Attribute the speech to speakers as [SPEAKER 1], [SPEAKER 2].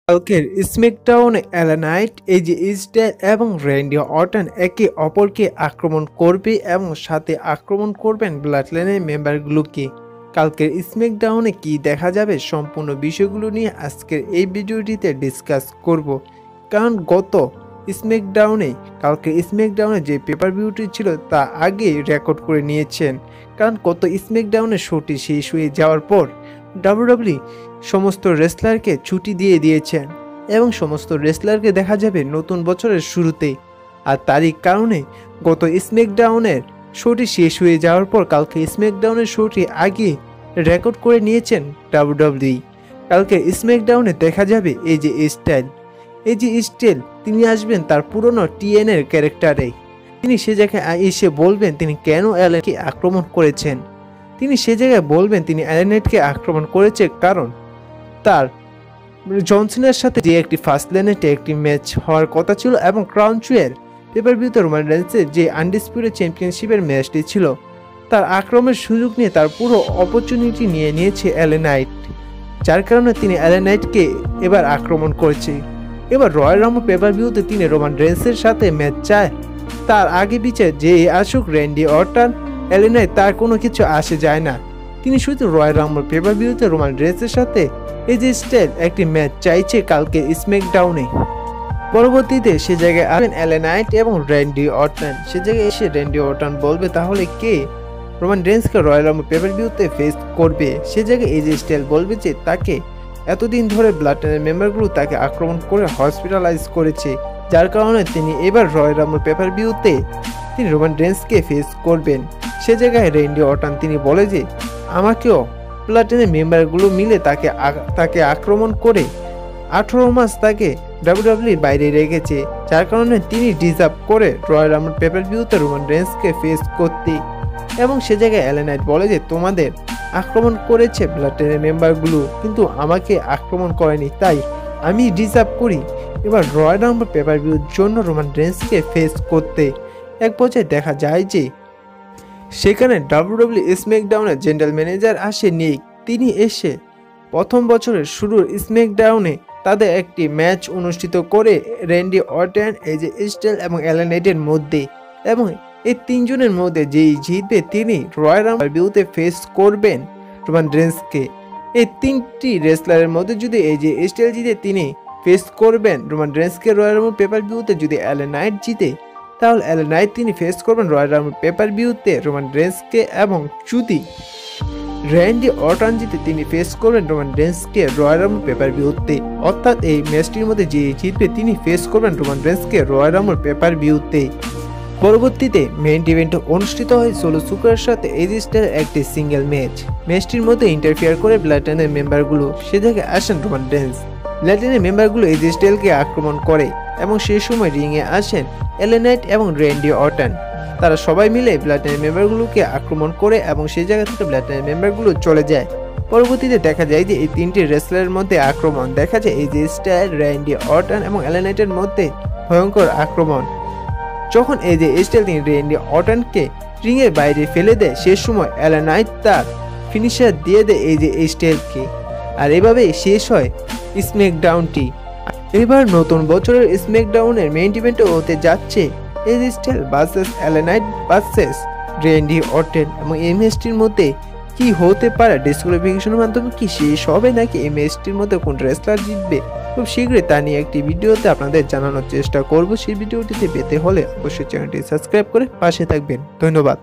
[SPEAKER 1] কালকের স্ম্যাকডাউনে এলা night, AG style এবং র্যান্ডি অর্টন একে অপরকে আক্রমণ করবে এবং সাথে আক্রমণ করবেন ব্লাডলাইনের মেম্বারগুলোকে। কালকের স্ম্যাকডাউনে কি দেখা যাবে সম্পূর্ণ বিষয়গুলো নিয়ে আজকের এই ভিডিওটিতে ডিসকাস করব। কারণ গত কালকের স্ম্যাকডাউনে যে পেপার ভিউটি ছিল তা আগেই রেকর্ড করে নিয়েছেন। কারণ গত স্ম্যাকডাউনের শোটি শেষ হয়ে যাওয়ার পর ডাব্লিউডাব্লিউই সমস্ত রেসলারকে ছুটি দিয়ে দিয়েছেন এবং সমস্ত রেসলারকে দেখা যাবে নতুন বছরের শুরুতেই। আর তারই কারণে গত স্ম্যাকডাউনের শোটি শেষ হয়ে যাওয়ার পর কালকে স্ম্যাকডাউনের শোটি আগে রেকর্ড করে নিয়েছেন ডাব্লিউডাব্লিউই। কালকে স্ম্যাকডাউনে দেখা যাবে এজি স্টাইল তিনি আসবেন তার পুরনো টিএনএর ক্যারেক্টারে। তিনি সে জায়গায় এসে বলবেন তিনি কেন অ্যালেনকে আক্রমণ করেছেন। তিনি সে জায়গায় বলবেন তিনি এলা নাইটকে আক্রমণ করেছে কারণ তার জন সিনার সাথে যে একটি ফার্স্ট লাইনেটে একটি ম্যাচ হওয়ার কথা ছিল এবং ক্রাউন জুয়েল পেপার ভিউতে রোমান রেন্সের যে আনডিসপিউটেড চ্যাম্পিয়নশিপের ম্যাচটি ছিল তার আক্রমণের সুযোগ নিয়ে তার পুরো অপরচুনিটি নিয়ে নিয়েছে এলা নাইট, যার কারণে তিনি এলা নাইটকে এবার আক্রমণ করেছে। এবার রয়্যাল রাম্বল পেপার ভিউতে তিনি রোমান রেন্সের সাথে ম্যাচ চায়। তার আগে পিছে যে আসুক র্যান্ডি অর্টন, এলা নাইট তার কোনো কিছু আসে যায় না। তিনি শুধু রয়্যাল রাম্বল পেপার ভিউতে রোমান রেন্সের সাথে এজি স্টাইল একটি ম্যাচ চাইছে কালকে স্ম্যাকডাউনে। পরবর্তীতে সে জায়গায় আসবেন এলা নাইট এবং র্যান্ডি অর্টন। সে জায়গায় এসে র্যান্ডি অর্টন বলবে তাহলে কে রোমান রেন্সকে রয়্যাল রাম্বল পেপার ভিউতে ফেস করবে। সে জায়গায় এজি স্টাইল বলবে যে তাকে এতদিন ধরে ব্লাডলাইনের মেম্বারগুলো তাকে আক্রমণ করে হসপিটালাইজ করেছে, যার কারণে তিনি এবার রয়্যাল রাম্বল পেপার ভিউতে তিনি রোমান রেন্সকে ফেস করবেন। সে জায়গায় র্যান্ডি অর্টন তিনি বলে যে আমাকেও ব্লাডলাইনের মেম্বারগুলো মিলে তাকে আক্রমণ করে 18 মাস তাকে ডাব্লিউডাব্লিউর বাইরে রেখেছে, যার কারণে তিনি ডিজার্ভ করে রয়্যাল রাম্বল পেপার ভিউতে রোমান রেন্সকে ফেস করতে। এবং সে জায়গায় এলা নাইট বলে যে তোমাদের আক্রমণ করেছে ব্লাডলাইনের মেম্বারগুলো, কিন্তু আমাকে আক্রমণ করেনি, তাই আমি ডিজার্ভ করি এবার রয়্যাল রাম্বল পেপার ভিউর জন্য রোমান রেন্সকে ফেস করতে। এক পর্যায়ে দেখা যায় যে সেখানে ডাব্লিউডাব্লিউ স্ম্যাকডাউনের জেনারেল ম্যানেজার আসে নিক। তিনি এসে প্রথম বছরের শুরুর স্ম্যাকডাউনে তাদের একটি ম্যাচ অনুষ্ঠিত করে র্যান্ডি অর্টন, এজি স্টাইল এবং এলা নাইটের মধ্যে, এবং এই তিনজনের মধ্যে যেই জিতবে তিনি রয়্যাল রাম্বল ভিউতে ফেস করবেন রোমান রেন্সকে। এই তিনটি রেসলারের মধ্যে যদি এজি স্টাইল জিতে তিনি ফেস করবেন রোমান রেন্সকে রয়্যাল রাম্বল পেপার ভিউতে। যদি এলা নাইট জিতে তাহলে এলা নাইট তিনি ফেস করবেন রয়্যাল রাম্বল পেপার ভিউতে রোমান রেন্সকে, এবং যদি র্যান্ডি অর্টন জিতে তিনি ফেস করবেন রোমান রেন্সকে রয়্যাল রাম্বল পেপার ভিউতে। অর্থাৎ এই ম্যাচটির মধ্যে যে জিতবে তিনি ফেস করবেন রোমান রেন্সকে রয়্যাল রাম্বল পেপার ভিউতে। পরবর্তীতে মেইন ইভেন্টে অনুষ্ঠিত হয় সোলো সুকারের সাথে এজি স্টাইলের একটি সিঙ্গেল ম্যাচটির মধ্যে ইন্টারফিয়ার করে ব্লাডলাইনের মেম্বারগুলো। সে জায়গায় আসেন রোমান রেন্স। ব্লাডলাইনের মেম্বারগুলো এজি স্টাইলকে আক্রমণ করে এবং সেই সময় রিংয়ে আসেন এলা নাইট এবং র্যান্ডি অর্টন। তারা সবাই মিলে ব্লাডলাইনের মেম্বারগুলোকে আক্রমণ করে এবং সেই জায়গা থেকে ব্লাডলাইনের মেম্বারগুলো চলে যায়। পরবর্তীতে দেখা যায় যে এই তিনটি রেসলারের মধ্যে আক্রমণ দেখা যায় এজি স্টাইল, র্যান্ডি অর্টন এবং এলা নাইটের মধ্যে ভয়ঙ্কর আক্রমণ। যখন এজি স্টাইল তিনি র্যান্ডি অর্টনকে রিংয়ের বাইরে ফেলে দেয়, সে সময় এলা নাইট তার ফিনিশার দিয়ে দেয় এজি স্টাইলকে। আর এভাবেই শেষ হয় স্ম্যাকডাউনটি। এবার নতুন বছরের স্ম্যাকডাউনের মেইন ইভেন্টে হতে যাচ্ছে এজি স্টাইল ভার্সেস এলা নাইট ভার্সেস র্যান্ডি অর্টন, এবং এই ম্যাচটির মধ্যে কি হতে পারে, ডিসকোয়ালিফিকেশনের মাধ্যমে কি শেষ হবে নাকি এই ম্যাচটির মধ্যে কোন রেসলার জিতবে, খুব শীঘ্রই তা নিয়ে একটি ভিডিওতে আপনাদের জানানোর চেষ্টা করব। সেই ভিডিওটিতে পেতে হলে অবশ্যই চ্যানেলটি সাবস্ক্রাইব করে পাশে থাকবেন। ধন্যবাদ।